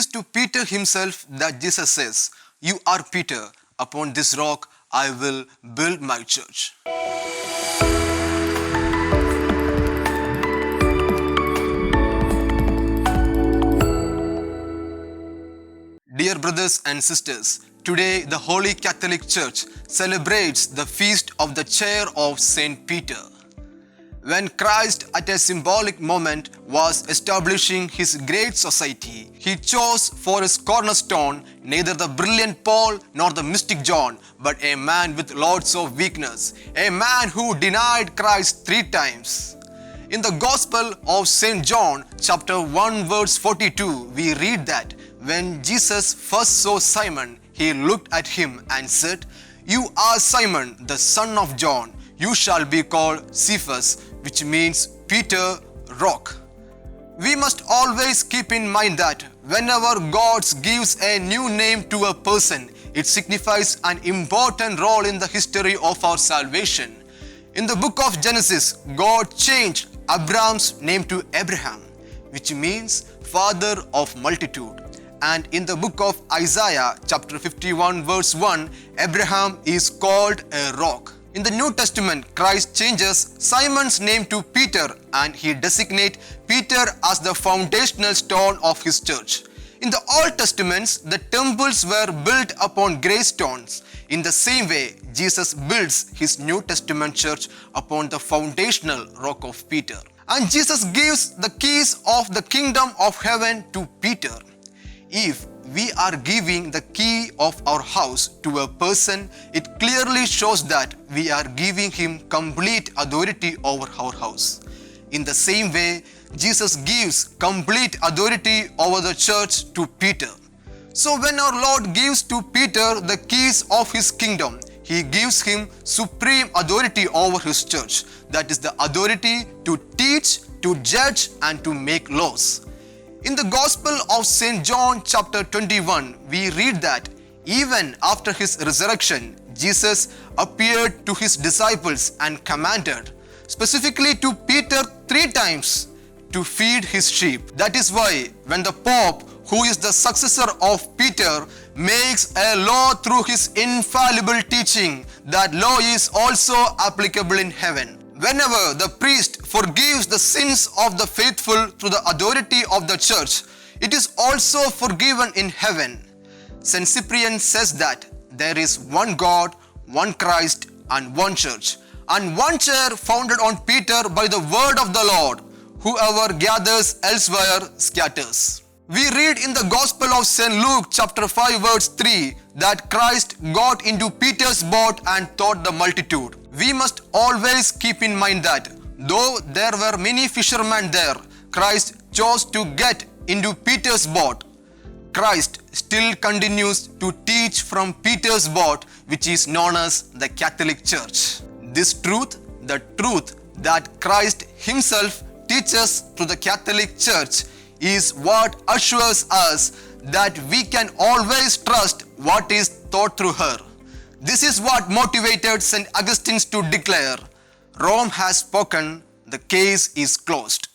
is to Peter himself that Jesus says, "You are Peter, upon this rock I will build my church." Dear brothers and sisters, today the Holy Catholic Church celebrates the feast of the chair of Saint Peter. When Christ at a symbolic moment was establishing his great society, he chose for his cornerstone neither the brilliant Paul nor the mystic John, but a man with lots of weakness, a man who denied Christ 3 times. In the Gospel of St. John, chapter 1, verse 42, we read that when Jesus first saw Simon, he looked at him and said, "You are Simon, the son of John. You shall be called Cephas," which means Peter, rock. We must always keep in mind that whenever God gives a new name to a person, it signifies an important role in the history of our salvation. In the book of Genesis, God changed Abraham's name to Abraham, which means father of multitude. And in the book of Isaiah, chapter 51, verse 1, Abraham is called a rock. In the New Testament, Christ changes Simon's name to Peter and he designates Peter as the foundational stone of his church. In the Old Testaments, the temples were built upon grey stones. In the same way, Jesus builds his New Testament church upon the foundational rock of Peter. And Jesus gives the keys of the kingdom of heaven to Peter. If we are giving the key of our house to a person, it clearly shows that we are giving him complete authority over our house. In the same way, Jesus gives complete authority over the church to Peter. So when our Lord gives to Peter the keys of his kingdom, he gives him supreme authority over his church. That is the authority to teach, to judge, and to make laws. In the Gospel of St. John chapter 21, we read that even after his resurrection, Jesus appeared to his disciples and commanded, specifically to Peter 3 times, to feed his sheep. That is why when the Pope, who is the successor of Peter, makes a law through his infallible teaching, that law is also applicable in heaven. Whenever the priest forgives the sins of the faithful through the authority of the church, it is also forgiven in heaven. St. Cyprian says that there is one God, one Christ, and one church, and one chair founded on Peter by the word of the Lord. Whoever gathers elsewhere scatters. We read in the Gospel of St. Luke chapter 5 verse 3 that Christ got into Peter's boat and taught the multitude. We must always keep in mind that though there were many fishermen there, Christ chose to get into Peter's boat. Christ still continues to teach from Peter's boat, which is known as the Catholic Church. This truth, the truth that Christ himself teaches through the Catholic Church, is what assures us that we can always trust what is taught through her. This is what motivated St. Augustine to declare, "Rome has spoken, the case is closed."